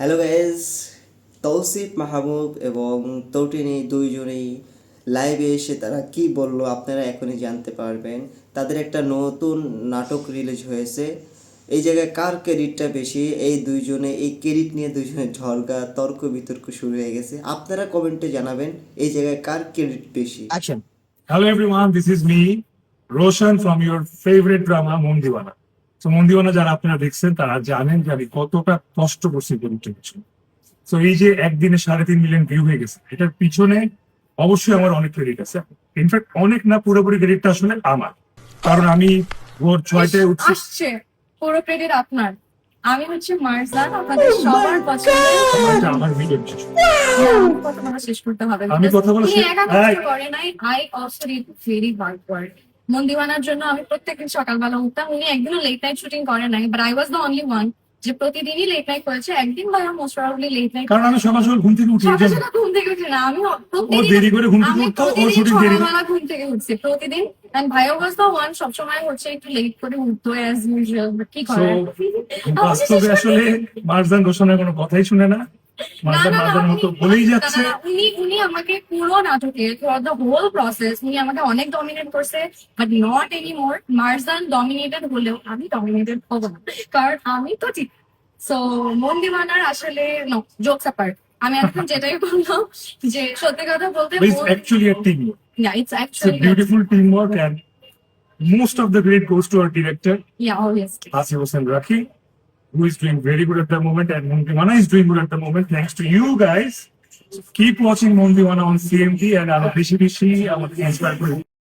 Hello guys, Tausif মাহবুব এবং তৌটিনি দুইজনেই লাইভে এসে তারা কি বলল আপনারা এখনই জানতে পারবেন। তাদের একটা নতুন নাটক রিলিজ হয়েছে। এই জায়গায় কার ক্রেডিটটা বেশি, এই দুইজনে এই ক্রেডিট নিয়ে দুইজনের ঝগড়া তর্ক বিতর্ক শুরু হয়ে গেছে। আপনারা কমেন্টে জানাবেন এই জায়গায় কার ক্রেডিট বেশি। Action. Hello everyone, this is me, Roshan from your favorite drama মন দিওয়ানা। তো মন দিওয়ানা যারা আপনারা দেখছেন তারা জানেন যে আমি কতটা কষ্ট করছি গরুটার পিছনে। তো এই যে একদিনে 3.5 মিলিয়ন ভিউ হয়ে গেছে, এটার পিছনে অবশ্যই আমার অনেক ক্রেডিট আছে। ইনফ্যাক্ট অনেক না, পুরোপুরি ক্রেডিটটা আসলে আমার, কারণ আমি ভোর 6টায় উঠছি। আসছে পুরো ক্রেডিট আপনার। আমি হচ্ছে মার্জান, আপনাদের সবার পছন্দের। আমার ভিডিও কথা বলা শেষ করতে হবে। আমি কথা বলা তিনি শেষ- একা কষ্ট করে নাই, I also did very hard work. মন দিওয়ানার জন্য আমি প্রত্যেকদিন সকালবেলা উঠতাম। উনি একদিনও লেট নাইট শুটিং করে নাই, but I was the only one যে প্রতিদিনই লেট নাইট করেছে। একদিন ভাইয়া মোস্ট প্রবাবলি লেট নাইট, কারণ আমি সকাল সকাল ঘুম থেকে উঠি। সকাল সকাল ঘুম থেকে উঠি না। আমি ও দেরি করে ঘুম থেকে উঠতো, ও শুটিং দেরি করে। সকালবেলা ঘুম থেকে উঠছি প্রতিদিন। এন্ড ভাইয়া ওয়াজ দ্য ওয়ান সবসময় হচ্ছে একটু লেট করে উঠতো অ্যাজ ইউজুয়াল, কি So, করে। বাস্তবে আসলে মারজান রোশনের কোনো কথাই শুনে না। মারজান মারজানের মতো বলেই যাচ্ছে। উনি আমাকে পুরো নাটকে থ্রুআউট দ্য হোল প্রসেস উনি আমাকে অনেক ডমিনেট করছে, but not any more. Marjan dominated হলেও আমি ডমিনেটেড হবো না, কারণ আমি তো ঠিক। সো মন দিওয়ানার আসলে নো জোকস অ্যাপার্ট, আমি এখন যেটাই বললাম যে সত্যি কথা বলতে It's actually a teamwork. yeah, it's It's a actually beautiful teamwork, and most of the credit goes to our director, yeah, obviously. Asif Hossain Rakhi, who is doing very good at the moment, and Mondiwana is doing good at the moment. Thanks to you guys. Keep watching Mondiwana on CMT, and our Rishi Rishi, our inspire.